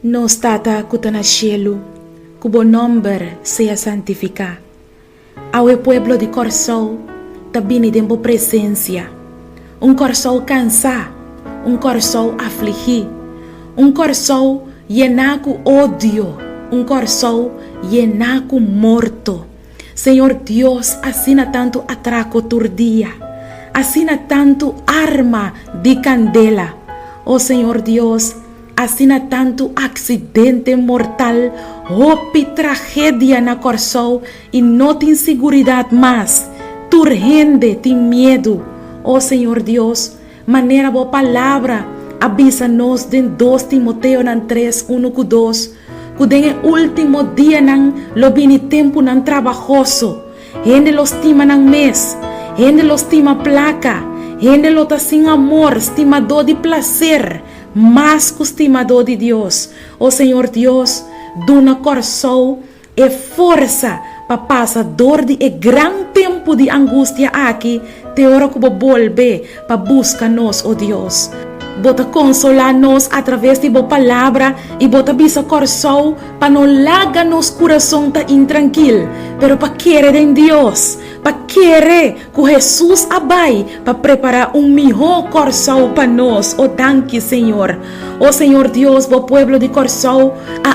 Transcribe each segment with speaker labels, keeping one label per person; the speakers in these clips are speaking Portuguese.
Speaker 1: Nos tata kuta na cielo, cubo nombre sea santificado. Awe pueblo de Corsol, tabini de bo presencia. Corsol cansado, Corsol afligido, Corsol llenaco odio, Corsol llenaco morto. Señor Dios, assina tanto atraco turdia, assina tanto arma de candela. Oh Señor Dios, assina tanto accidente mortal, hopi tragedia na Corsol e não tem seguridade mais. Turgende, tem medo. Oh Señor Dios, maneira boa palavra, avisa-nos de 2 Timoteo 3, 1-2, que den último dia nan lobini tempo nan trabajoso, gente los estima nan mes, gente los estima placa, gente lo ta sin amor, estimador de placer, más que estimador de Dios. Oh Señor Dios, duna Corsol e força para passar dor de gran tempo de angústia aqui, te oro que volve para buscar-nos, oh Deus. Bota consolar-nos através de boa palavra e bota bisa Corsol para não largar nos coração tá intranquilo, pero para querer em Deus, para querer que Jesus abai para preparar melhor Corsol para nós. Oh, danke, Senhor. Oh, Senhor Deus, o pueblo de Corsol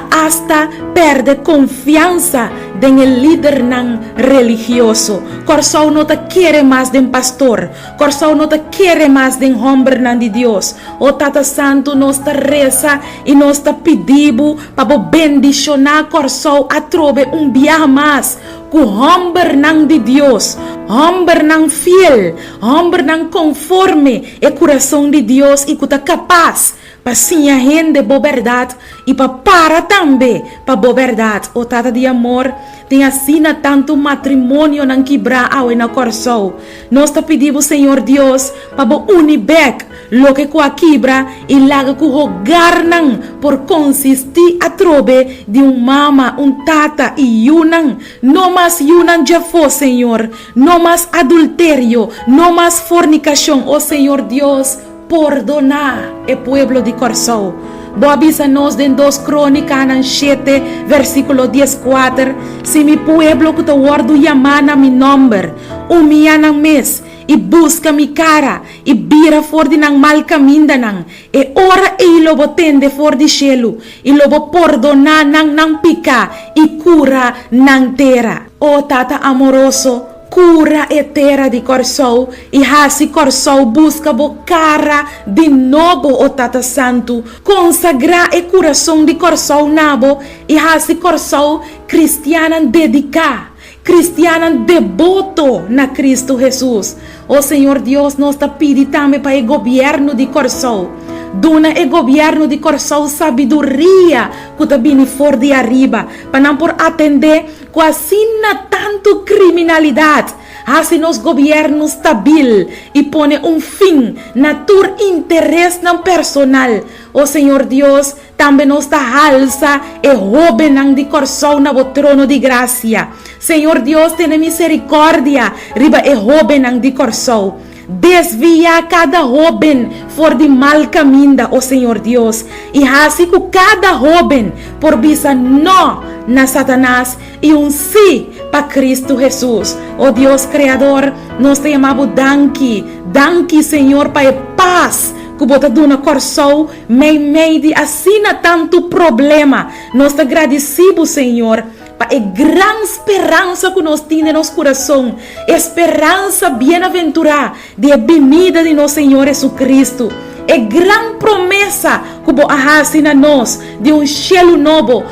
Speaker 1: hasta perde confiança en el líder nan religioso. Corsol no te quiere más de un pastor. Corsol no te quiere más de un hombre nan de Dios. O Tata Santo nos te reza y nos te pedimos para bendicionar Corsol a trove viaje más. Que hombre nan de Dios, hombre nan fiel, hombre nan conforme el corazón de Dios y que está capaz para sinha gente boa verdade e para também para boa verdade. O Tata de amor tem assina tanto matrimônio nan quebrar ao na Corsol. Nós te pedimos, Senhor Deus, para unibek lo que a quebra e laga que rogar nan por consistir a trobe de mama, tata e yunan. No mais yunan já foi, Senhor. No mais adultério, no mais fornicação, oh Senhor Deus. Perdonar el pueblo de Corsol. Boa avisa-nos de 2 Crônicas 7, versículo 14. Se mi pueblo que te guardo llamar a mi nombre, humilha mes e busca mi cara e vira for de nang mal caminho nang e ora e lo botende for de cielo e lo bo perdonar nang pica e cura nang terra. Oh Tata amoroso, cura eterna de Corsol e assim Corsol busca bo cara de novo, o Tata Santo, consagrar o coração de Corsol nabo e assim Corsol cristiana dedicar, cristiana devoto na Cristo Jesus. O Senhor Deus nos está pedindo também para o governo de Corsol. Dona o governo de Corsol sabedoria que está vindo fora de arriba para não por atender com assina tanto criminalidade. Assim nos governos stabil e põe fim na tur interesse não personal. O Senhor Deus também nos dá alça e joven de Corsol na trono de graça. Senhor Deus, tenha misericórdia riba e joven de Corsol. Desvia cada joven for de mal caminho, oh Senhor Deus, e assim que cada joven por visa no na Satanás e sim para Cristo Jesus. Oh Deus Criador, nós te amamos danke, Senhor, para a paz que bota dona Corsol, meio de assina tanto problema. Nós te agradecemos, Senhor, para a grande esperança que nós temos no nosso coração, esperança bem-aventurada de a venida de nosso Senhor Jesus Cristo. É grande promessa que vou assina nós de cielo novo,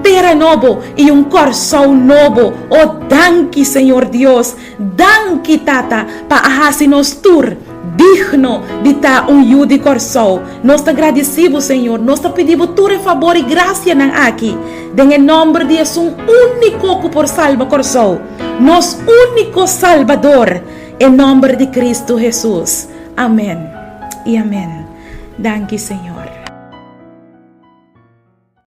Speaker 1: terra novo e Corsol novo. Oh, danke, Senhor Deus, danke, Tata, para assinar tur digno de estar yu de Corsol. Nós te agradecemos, Senhor. Nós te pedimos tu favor e graça aqui. Em nome de Jesus, único que por salva Corsol. Nosso único Salvador. Em nome de Cristo Jesus. Amém e amém. Danke, Senhor.